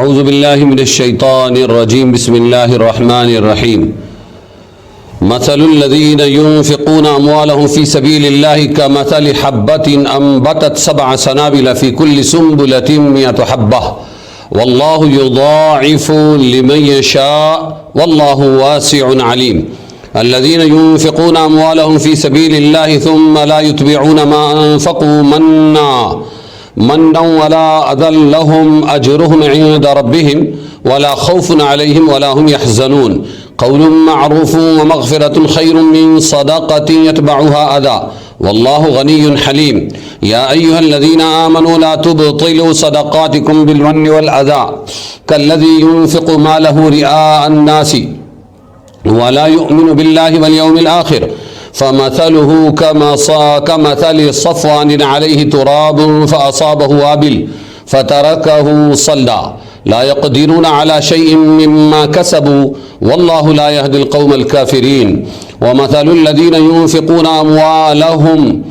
اعوذ باللہ من الشیطان الرجیم بسم اللہ الرحمن الرحیم مثل الذین ينفقون اموالهم في سبیل اللہ كمثل حبة انبتت 7 سنابل في كل سنبلة 100 حبة واللہ یضاعف لمن یشاء واللہ واسع علیم الذين ينفقون اموالهم في سبيل الله ثم لا يتبعون ما انفقوا منا ولا أذى لهم أجرهم عند ربهم ولا خوف عليهم ولا هم يحزنون قول معروف ومغفرة خير من صدقة يتبعها أذى والله غني حليم يا أيها الذين آمنوا لا تبطلوا صدقاتكم بالمن والأذى كالذي ينفق ماله رئاء الناس ولا يؤمن بالله واليوم الآخر فمثله كمثل صفوان عليه تراب فأصابه وابل فتركه صلدا لا يقدرون على شيء مما كسبوا والله لا يهدي القوم الكافرين ومثل الذين ينفقون أموالهم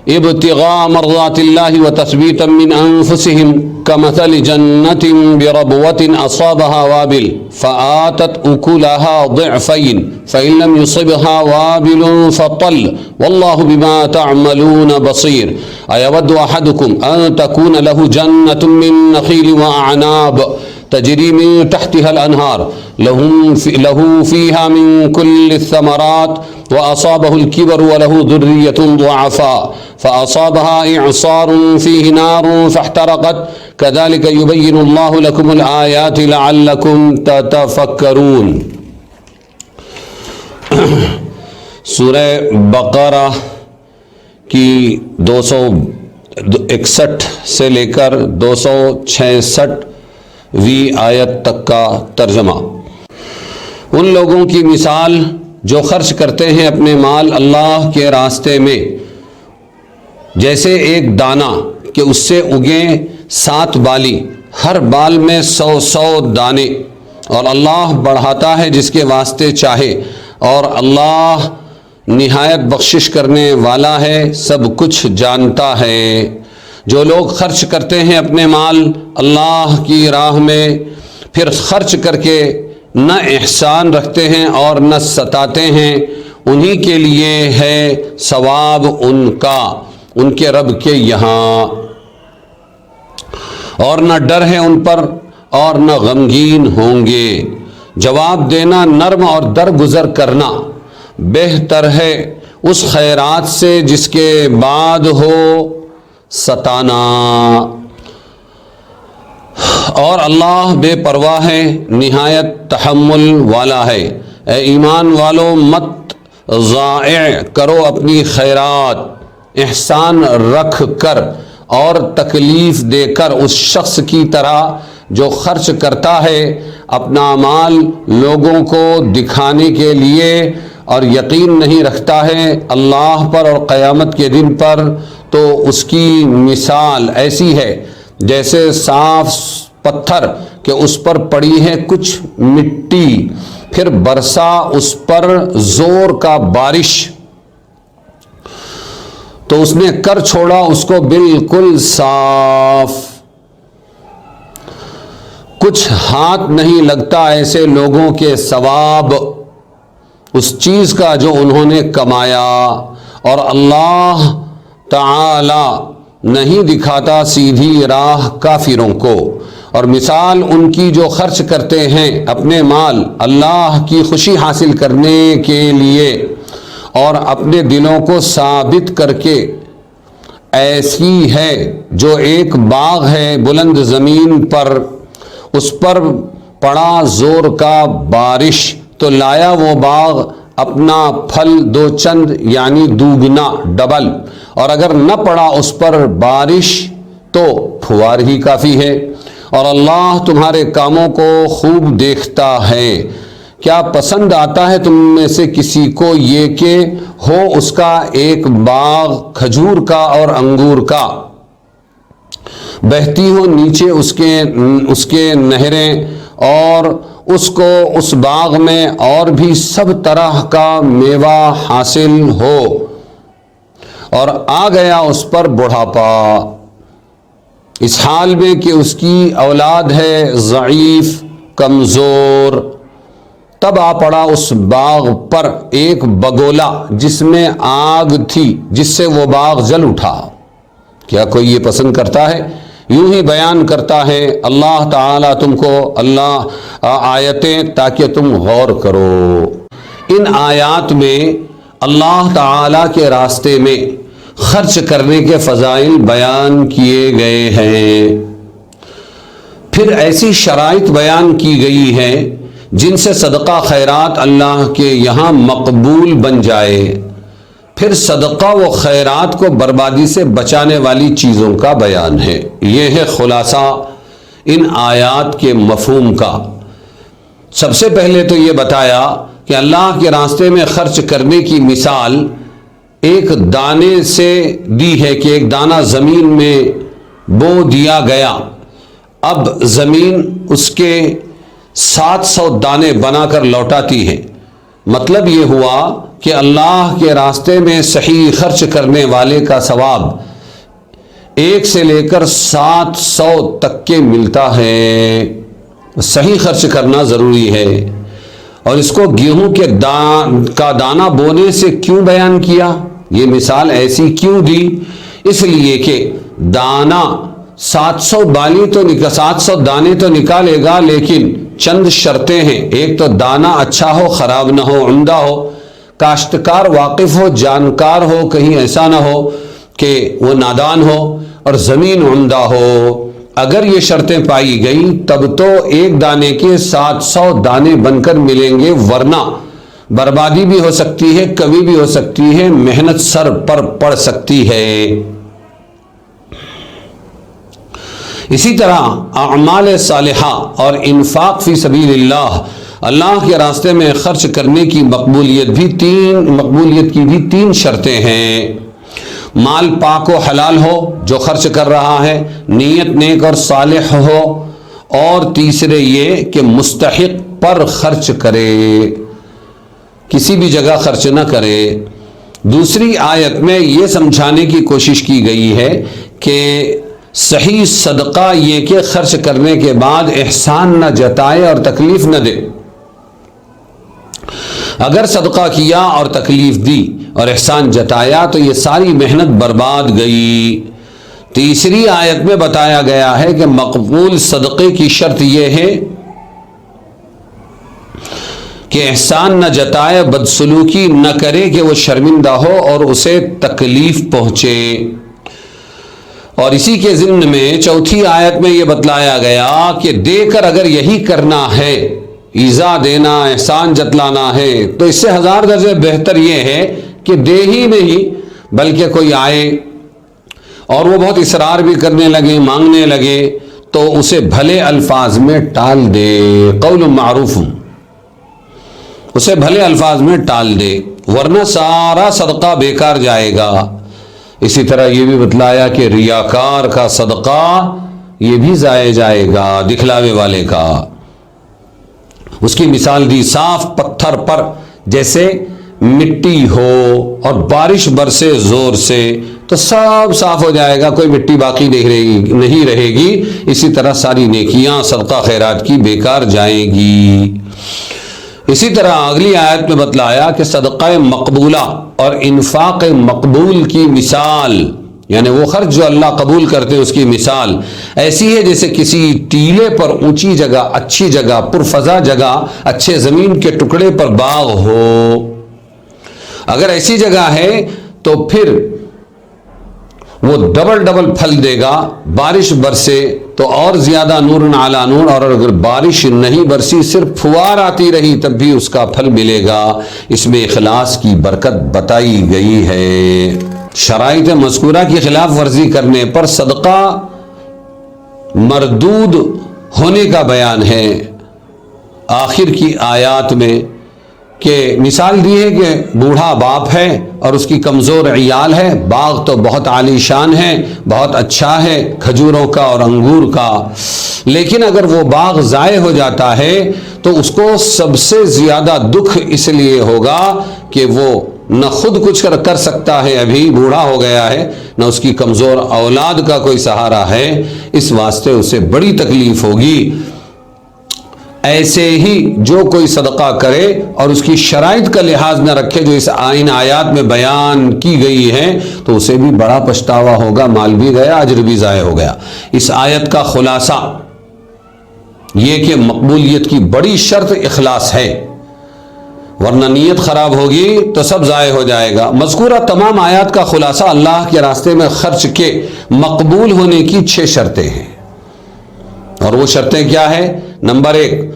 ابتغاء مرضات الله وتثبيتا من أنفسهم كمثل جنة بربوة أصابها وابل فآتت أكلها ضعفين فإن لم يصبها وابل فطل والله بما تعملون بصير أيود أحدكم أن تكون له جنة من نخيل وأعناب تجري من تحتها الأنهار له فيها من كل الثمرات وأصابه الكبر وله ذرية ضعفاء فأصابها إعصار فيه نار فاحترقت كذلك يبين الله لكم الآيات لعلكم تتفكرون. سورہ بقرہ کی 261 سے لے کر 266ویں آیت تک کا ترجمہ. ان لوگوں کی مثال جو خرچ کرتے ہیں اپنے مال اللہ کے راستے میں جیسے ایک دانہ کہ اس سے اگیں 7 بالی، ہر بال میں 100 دانے، اور اللہ بڑھاتا ہے جس کے واسطے چاہے، اور اللہ نہایت بخشش کرنے والا ہے، سب کچھ جانتا ہے. جو لوگ خرچ کرتے ہیں اپنے مال اللہ کی راہ میں، پھر خرچ کر کے نہ احسان رکھتے ہیں اور نہ ستاتے ہیں، انہی کے لیے ہے ثواب ان کا ان کے رب کے یہاں، اور نہ ڈر ہے ان پر اور نہ غمگین ہوں گے. جواب دینا نرم اور درگزر کرنا بہتر ہے اس خیرات سے جس کے بعد ہو ستانا. اور اللہ بے پرواہ ہے، نہایت تحمل والا ہے. اے ایمان والو مت ضائع کرو اپنی خیرات، احسان رکھ کر اور تکلیف دے کر اس شخص کی طرح جو خرچ کرتا ہے اپنا مال لوگوں کو دکھانے کے لیے اور یقین نہیں رکھتا ہے اللہ پر اور قیامت کے دن پر، تو اس کی مثال ایسی ہے جیسے صاف پتھر کہ اس پر پڑی ہے کچھ مٹی، پھر برسا اس پر زور کا بارش تو اس نے کر چھوڑا اس کو بالکل صاف. کچھ ہاتھ نہیں لگتا ایسے لوگوں کے ثواب اس چیز کا جو انہوں نے کمایا، اور اللہ تعالی نہیں دکھاتا سیدھی راہ کافروں کو. اور مثال ان کی جو خرچ کرتے ہیں اپنے مال اللہ کی خوشی حاصل کرنے کے لیے اور اپنے دلوں کو ثابت کر کے ایسی ہے جو ایک باغ ہے بلند زمین پر، اس پر پڑا زور کا بارش تو لایا وہ باغ اپنا پھل 2 چند یعنی دوگنا ڈبل، اور اگر نہ پڑا اس پر بارش تو پھوار ہی کافی ہے. اور اللہ تمہارے کاموں کو خوب دیکھتا ہے. کیا پسند آتا ہے تم میں سے کسی کو یہ کہ ہو اس کا ایک باغ کھجور کا اور انگور کا، بہتی ہو نیچے اس کے نہریں، اور اس کو اس باغ میں اور بھی سب طرح کا میوہ حاصل ہو، اور آ گیا اس پر بڑھاپا اس حال میں کہ اس کی اولاد ہے ضعیف کمزور، تب آ پڑا اس باغ پر ایک بگولا جس میں آگ تھی، جس سے وہ باغ جل اٹھا۔ کیا کوئی یہ پسند کرتا ہے؟ یوں ہی بیان کرتا ہے اللہ تعالیٰ تم کو اللہ آیتیں تاکہ تم غور کرو۔ ان آیات میں اللہ تعالیٰ کے راستے میں خرچ کرنے کے فضائل بیان کیے گئے ہیں، پھر ایسی شرائط بیان کی گئی ہیں جن سے صدقہ خیرات اللہ کے یہاں مقبول بن جائے، پھر صدقہ و خیرات کو بربادی سے بچانے والی چیزوں کا بیان ہے۔ یہ ہے خلاصہ ان آیات کے مفہوم کا۔ سب سے پہلے تو یہ بتایا کہ اللہ کے راستے میں خرچ کرنے کی مثال ایک دانے سے دی ہے کہ ایک دانہ زمین میں بو دیا گیا، اب زمین اس کے 700 دانے بنا کر لوٹاتی ہے۔ مطلب یہ ہوا کہ اللہ کے راستے میں صحیح خرچ کرنے والے کا ثواب 1 سے لے کر 700 تک کے ملتا ہے۔ صحیح خرچ کرنا ضروری ہے۔ اور اس کو گیہوں کے کا دانہ بونے سے کیوں بیان کیا؟ یہ مثال ایسی کیوں دی؟ اس لیے کہ دانہ 700 دانے تو نکالے گا، لیکن چند شرطیں ہیں۔ ایک تو دانہ اچھا ہو، خراب نہ ہو، عمدہ ہو، کاشتکار واقف ہو، جانکار ہو، کہیں ایسا نہ ہو کہ وہ نادان ہو، اور زمین عمدہ ہو۔ اگر یہ شرطیں پائی گئی تب تو ایک دانے کے 700 دانے بن کر ملیں گے، ورنہ بربادی بھی ہو سکتی ہے، کمی بھی ہو سکتی ہے، محنت سر پر پڑ سکتی ہے۔ اسی طرح اعمال صالحہ اور انفاق فی سبیل اللہ کے راستے میں خرچ کرنے کی مقبولیت کی بھی 3 شرطیں ہیں۔ مال پاک و حلال ہو جو خرچ کر رہا ہے، نیت نیک اور صالح ہو، اور تیسرے یہ کہ مستحق پر خرچ کرے، کسی بھی جگہ خرچ نہ کرے۔ دوسری آیت میں یہ سمجھانے کی کوشش کی گئی ہے کہ صحیح صدقہ یہ کہ خرچ کرنے کے بعد احسان نہ جتائے اور تکلیف نہ دے۔ اگر صدقہ کیا اور تکلیف دی اور احسان جتایا تو یہ ساری محنت برباد گئی۔ تیسری آیت میں بتایا گیا ہے کہ مقبول صدقے کی شرط یہ ہے کہ احسان نہ جتائے، بدسلوکی نہ کرے کہ وہ شرمندہ ہو اور اسے تکلیف پہنچے۔ اور اسی کے ضمن میں چوتھی آیت میں یہ بتلایا گیا کہ دے کر اگر یہی کرنا ہے، ایذا دینا، احسان جتلانا ہے، تو اس سے 1000 درجے بہتر یہ ہے کہ دے ہی نہیں، بلکہ کوئی آئے اور وہ بہت اصرار بھی کرنے لگے، مانگنے لگے، تو اسے بھلے الفاظ میں ٹال دے، قول معروف، اسے بھلے الفاظ میں ٹال دے، ورنہ سارا صدقہ بیکار جائے گا۔ اسی طرح یہ بھی بتلایا کہ ریاکار کا صدقہ یہ بھی ضائع جائے گا، دکھلاوے والے کا۔ اس کی مثال دی، صاف پتھر پر جیسے مٹی ہو اور بارش برسے زور سے تو سب صاف ہو جائے گا، کوئی مٹی باقی نہیں رہے گی۔ اسی طرح ساری نیکیاں صدقہ خیرات کی بیکار جائیں گی۔ اسی طرح اگلی آیت میں بتلایا کہ صدقہ مقبولہ اور انفاق مقبول کی مثال، یعنی وہ خرچ جو اللہ قبول کرتے ہیں اس کی مثال ایسی ہے جیسے کسی ٹیلے پر اونچی جگہ، اچھی جگہ، پرفضا جگہ، اچھے زمین کے ٹکڑے پر باغ ہو۔ اگر ایسی جگہ ہے تو پھر وہ ڈبل پھل دے گا، بارش برسے تو اور زیادہ نور علی نور، اور اگر بارش نہیں برسی، صرف پھوار آتی رہی تب بھی اس کا پھل ملے گا۔ اس میں اخلاص کی برکت بتائی گئی ہے۔ شرائط مذکورہ کی خلاف ورزی کرنے پر صدقہ مردود ہونے کا بیان ہے آخر کی آیات میں، کہ مثال دی ہے کہ بوڑھا باپ ہے اور اس کی کمزور عیال ہے، باغ تو بہت عالی شان ہے، بہت اچھا ہے کھجوروں کا اور انگور کا، لیکن اگر وہ باغ ضائع ہو جاتا ہے تو اس کو سب سے زیادہ دکھ اس لیے ہوگا کہ وہ نہ خود کچھ کر سکتا ہے، ابھی بوڑھا ہو گیا ہے، نہ اس کی کمزور اولاد کا کوئی سہارا ہے، اس واسطے اسے بڑی تکلیف ہوگی۔ ایسے ہی جو کوئی صدقہ کرے اور اس کی شرائط کا لحاظ نہ رکھے جو اس ان آیات میں بیان کی گئی ہے، تو اسے بھی بڑا پچھتاوا ہوگا، مال بھی گیا، اجر بھی ضائع ہو گیا۔ اس آیت کا خلاصہ یہ کہ مقبولیت کی بڑی شرط اخلاص ہے، ورنہ نیت خراب ہوگی تو سب ضائع ہو جائے گا۔ مذکورہ تمام آیات کا خلاصہ اللہ کے راستے میں خرچ کے مقبول ہونے کی 6 شرطیں ہیں، اور وہ شرطیں کیا ہے؟ نمبر 1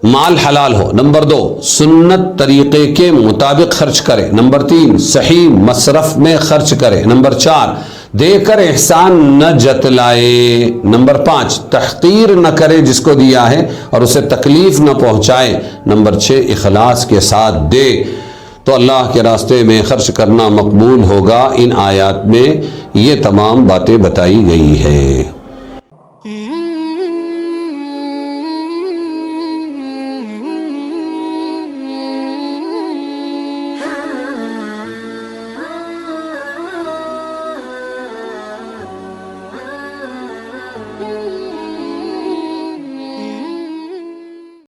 مال حلال ہو، نمبر 2 سنت طریقے کے مطابق خرچ کرے، نمبر 3 صحیح مصرف میں خرچ کرے، نمبر 4 دے کر احسان نہ جتلائے، نمبر 5 تحقیر نہ کرے جس کو دیا ہے اور اسے تکلیف نہ پہنچائے، نمبر 6 اخلاص کے ساتھ دے، تو اللہ کے راستے میں خرچ کرنا مقبول ہوگا۔ ان آیات میں یہ تمام باتیں بتائی گئی ہے۔